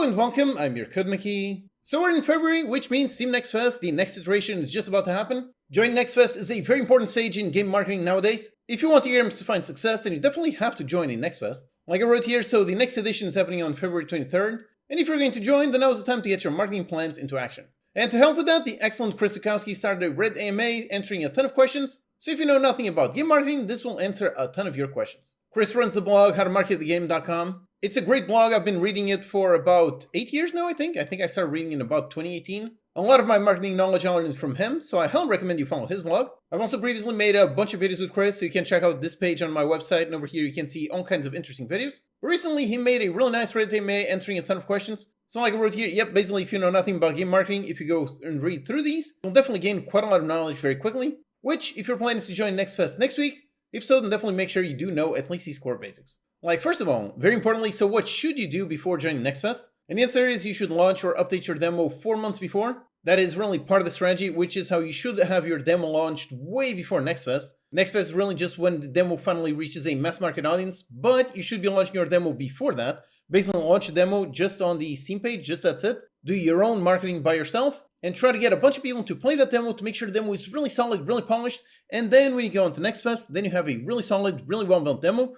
Hello and welcome, I'm your Code Mickey. So we're in February, which means Steam Next Fest, the next iteration, is just about to happen. Joining Next Fest is a very important stage in game marketing nowadays. If you want your games to find success, then you definitely have to join a Next Fest. Like I wrote here, so the next edition is happening on February 23rd, and if you're going to join, then now is the time to get your marketing plans into action. And to help with that, the excellent Chris Zukowski started a Red AMA answering a ton of questions, so if you know nothing about game marketing, this will answer a ton of your questions. Chris runs the blog howtomarketthegame.com. It's a great blog. I've been reading it for about 8 years now, I think. I I started reading in about 2018. A lot of my marketing knowledge I learned from him, so I highly recommend you follow his blog. I've also previously made a bunch of videos with Chris, so you can check out this page on my website, and over here you can see all kinds of interesting videos. But recently, he made a really nice Reddit AMA answering a ton of questions. So like I wrote here, yep, basically if you know nothing about game marketing, if you go and read through these, you'll definitely gain quite a lot of knowledge very quickly, which if your plan is to join Next Fest next week, if so, then definitely make sure you do know at least these core basics. Like, first of all, very importantly, so what should you do before joining Next Fest? And the answer is you should launch or update your demo 4 months before. That is really part of the strategy, which is how you should have your demo launched way before Next Fest. Next Fest is really just when the demo finally reaches a mass market audience, but you should be launching your demo before that. Basically, launch a demo just on the Steam page, just that's it. Do your own marketing by yourself, and try to get a bunch of people to play that demo to make sure the demo is really solid, really polished. And then when you go on to Next Fest, then you have a really solid, really well-built demo,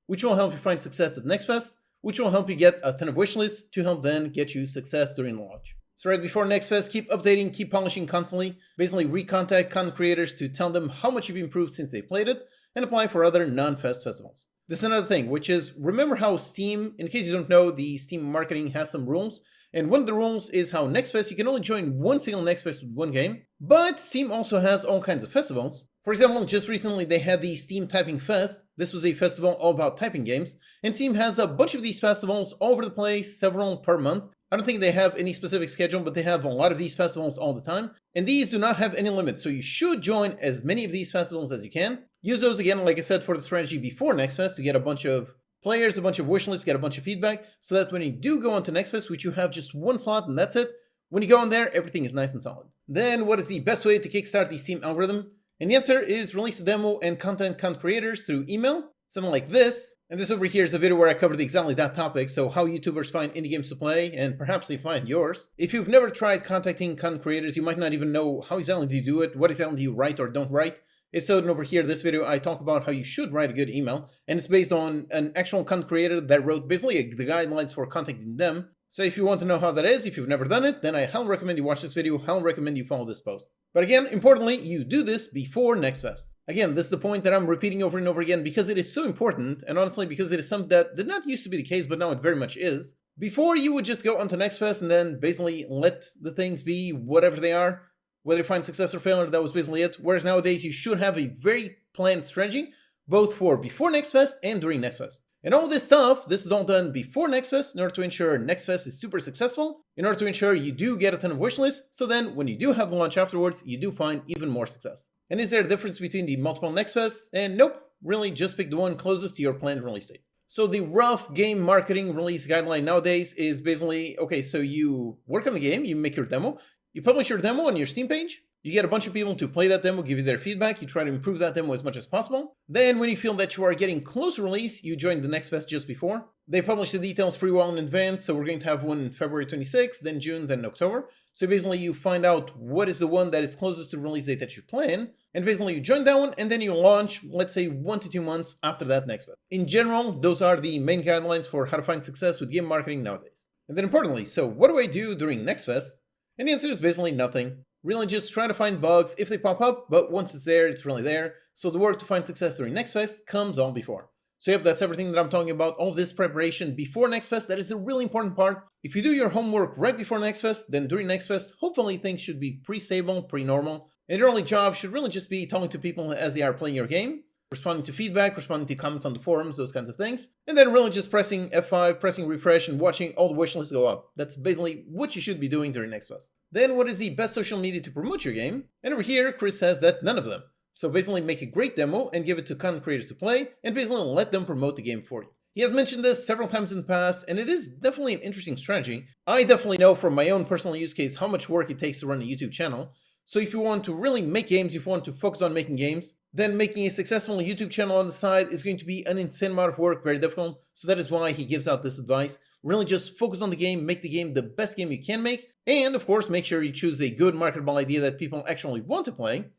which will help you find success at Next Fest, which will help you get a ton of wish lists to help then get you success during launch. So right before Next Fest, keep updating, keep polishing constantly. Basically, recontact content creators to tell them how much you've improved since they played it, and apply for other non-fest festivals. This is another thing, which is remember how Steam, in case you don't know, the Steam marketing has some rules. And one of the rules is how Next Fest, you can only join one single Next Fest with one game, but Steam also has all kinds of festivals. For example, just recently they had the Steam Typing Fest. This was a festival all about typing games, and Steam has a bunch of these festivals all over the place, several per month. I don't think they have any specific schedule, but they have a lot of these festivals all the time, and these do not have any limits, so you should join as many of these festivals as you can. Use those again, like I said, for the strategy before Next Fest to get a bunch of players, a bunch of wish lists, get a bunch of feedback, so that when you do go on to Next Fest, which you have just one slot and that's it, when you go on there, everything is nice and solid. Then what is the best way to kickstart the Steam algorithm? And the answer is release a demo and content creators through email, something like this. And this over here is a video where I covered exactly that topic, so how YouTubers find indie games to play, and perhaps they find yours. If you've never tried contacting content creators, you might not even know how exactly do you do it, what exactly do you write or don't write. If so, then over here, this video, I talk about how you should write a good email, and it's based on an actual content creator that wrote basically the guidelines for contacting them. So if you want to know how that is, if you've never done it, then I highly recommend you watch this video, highly recommend you follow this post. But again, importantly, you do this before Next Fest. Again, this is the point that I'm repeating over and over again because it is so important, and honestly because it is something that did not used to be the case, but now it very much is. Before, you would just go onto Next Fest and then basically let the things be whatever they are. Whether you find success or failure, that was basically it. Whereas nowadays, you should have a very planned strategy, both for before Next Fest and during Next Fest. And all this stuff, this is all done before Next Fest in order to ensure Next Fest is super successful, in order to ensure you do get a ton of wish lists, so then when you do have the launch afterwards, you do find even more success. And is there a difference between the multiple Next Fests? And nope, really just pick the one closest to your planned release date. So the rough game marketing release guideline nowadays is basically, okay, so you work on the game, you make your demo, you publish your demo on your Steam page, you get a bunch of people to play that demo, give you their feedback, you try to improve that demo as much as possible. Then when you feel that you are getting close to release, you join the Next Fest just before. They publish the details pretty well in advance, so we're going to have one in February 26th, then June, then October. So basically you find out what is the one that is closest to the release date that you plan, and basically you join that one, and then you launch, let's say 1 to 2 months after that Next Fest. In general, those are the main guidelines for how to find success with game marketing nowadays. And then importantly, so what do I do during Next Fest? And the answer is basically nothing. Really just try to find bugs if they pop up, but once it's there, it's really there. So the work to find success during Next Fest comes all before. So yep, that's everything that I'm talking about. All of this preparation before Next Fest, that is a really important part. If you do your homework right before Next Fest, then during Next Fest, hopefully things should be pretty stable, pretty normal. And your only job should really just be talking to people as they are playing your game, responding to feedback, responding to comments on the forums, those kinds of things. And then really just pressing F5, pressing refresh, and watching all the wish lists go up. That's basically what you should be doing during Next Fest. Then what is the best social media to promote your game? And over here, Chris says that none of them. So basically make a great demo and give it to content creators to play, and basically let them promote the game for you. He has mentioned this several times in the past, and it is definitely an interesting strategy. I definitely know from my own personal use case how much work it takes to run a YouTube channel. So if you want to really make games, if you want to focus on making games, then making a successful YouTube channel on the side is going to be an insane amount of work, very difficult. So that is why he gives out this advice, Really just focus on the game, make the game the best game you can make, and of course make sure you choose a good marketable idea that people actually want to play.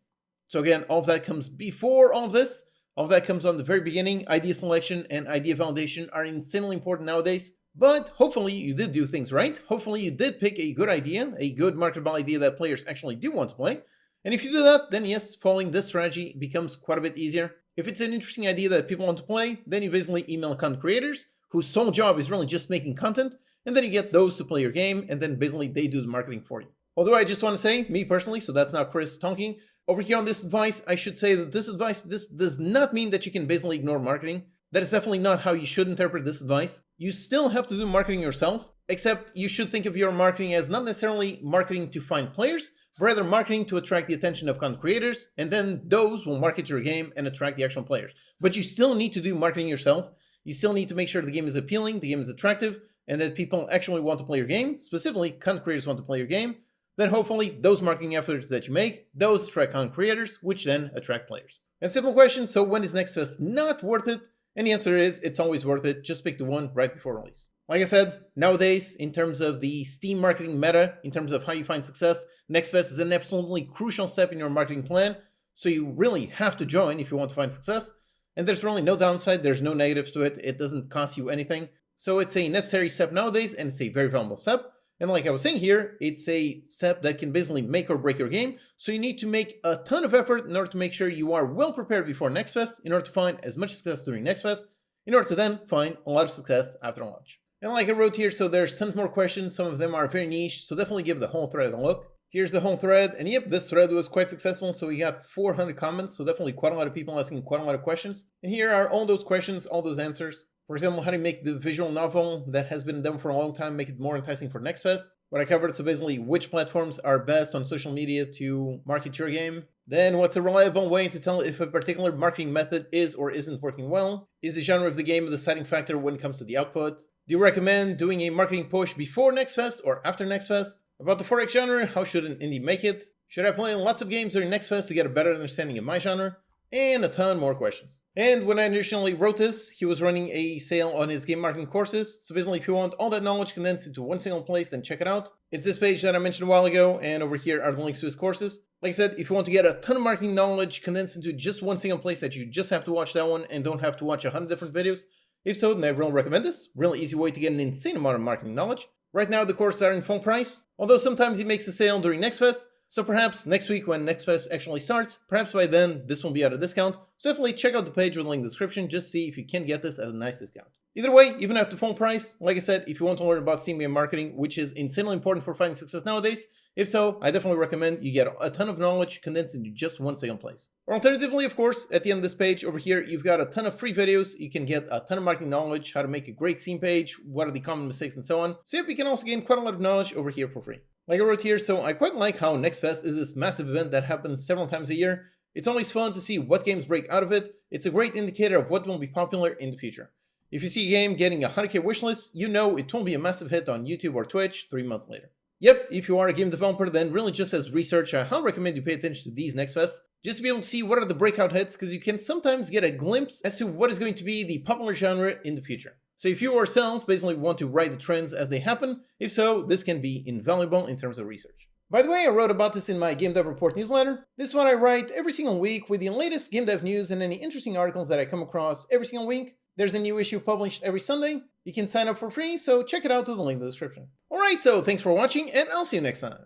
So again, all of that comes before all of this. All of that comes on the very beginning. Idea selection and idea validation are insanely important nowadays. But hopefully you did do things right. Hopefully you did pick a good idea, a good marketable idea that players actually do want to play. And if you do that, then yes, following this strategy becomes quite a bit easier. If it's an interesting idea that people want to play, then you basically email content creators whose sole job is really just making content, and then you get those to play your game, and then basically they do the marketing for you. Although I just want to say, me personally, so that's not Chris talking, over here on this advice, I should say that this does not mean that you can basically ignore marketing. That is definitely not how you should interpret this advice. You still have to do marketing yourself, except you should think of your marketing as not necessarily marketing to find players, but rather marketing to attract the attention of content creators, and then those will market your game and attract the actual players. But you still need to do marketing yourself. You still need to make sure the game is appealing, the game is attractive, and that people actually want to play your game, specifically content creators want to play your game. Then hopefully those marketing efforts that you make, those attract content creators, which then attract players. And simple question, so when is Next Fest not worth it? And the answer is, it's always worth it. Just pick the one right before release. Like I said, nowadays, in terms of the Steam marketing meta, in terms of how you find success, Next Fest is an absolutely crucial step in your marketing plan. So you really have to join if you want to find success. And there's really no downside, there's no negatives to it. It doesn't cost you anything. So it's a necessary step nowadays, and it's a very valuable step. And like I was saying here, it's a step that can basically make or break your game. So you need to make a ton of effort in order to make sure you are well prepared before Next Fest, in order to find as much success during Next Fest, in order to then find a lot of success after launch. And like I wrote here, so there's tons more questions. Some of them are very niche, so definitely give the whole thread a look. Here's the whole thread, and yep, this thread was quite successful, so we got 400 comments, so definitely quite a lot of people asking quite a lot of questions. And here are all those questions, all those answers. For example, how to make the visual novel that has been done for a long time, make it more enticing for Next Fest. What I covered, so basically which platforms are best on social media to market your game. Then what's a reliable way to tell if a particular marketing method is or isn't working well? Is the genre of the game a deciding factor when it comes to the output? Do you recommend doing a marketing push before Next Fest or after Next Fest? About the 4X genre, how should an indie make it? Should I play lots of games during Next Fest to get a better understanding of my genre? And a ton more questions. And when I initially wrote this, he was running a sale on his game marketing courses. So basically, if you want all that knowledge condensed into one single place, then check it out. It's this page that I mentioned a while ago, and over here are the links to his courses. Like I said, if you want to get a ton of marketing knowledge condensed into just one single place that you just have to watch that one and don't have to watch 100 different videos, if so, then I really recommend this. Really easy way to get an insane amount of marketing knowledge. Right now, the courses are in full price, although sometimes he makes a sale during Next Fest. So perhaps next week when Next Fest actually starts, perhaps by then this will be at a discount. So definitely check out the page with the link in the description, just see if you can get this at a nice discount. Either way, even at the full price, like I said, if you want to learn about Steam game marketing, which is insanely important for finding success nowadays, if so, I definitely recommend you get a ton of knowledge condensed into just one single place. Or alternatively, of course, at the end of this page over here, you've got a ton of free videos. You can get a ton of marketing knowledge, how to make a great Steam page, what are the common mistakes, and so on. So yep, you can also gain quite a lot of knowledge over here for free. Like I wrote here, so I quite like how Next Fest is this massive event that happens several times a year. It's always fun to see what games break out of it. It's a great indicator of what will be popular in the future. If you see a game getting a 100k wishlist, you know it won't be a massive hit on YouTube or Twitch 3 months later. Yep, if you are a game developer, then really just as research, I highly recommend you pay attention to these Next Fests, just to be able to see what are the breakout hits, because you can sometimes get a glimpse as to what is going to be the popular genre in the future. So if you yourself basically want to ride the trends as they happen, if so, this can be invaluable in terms of research. By the way, I wrote about this in my Game Dev Report newsletter. This is what I write every single week with the latest game dev news and any interesting articles that I come across every single week. There's a new issue published every Sunday. You can sign up for free, so check it out through the link in the description. Alright, so thanks for watching, and I'll see you next time.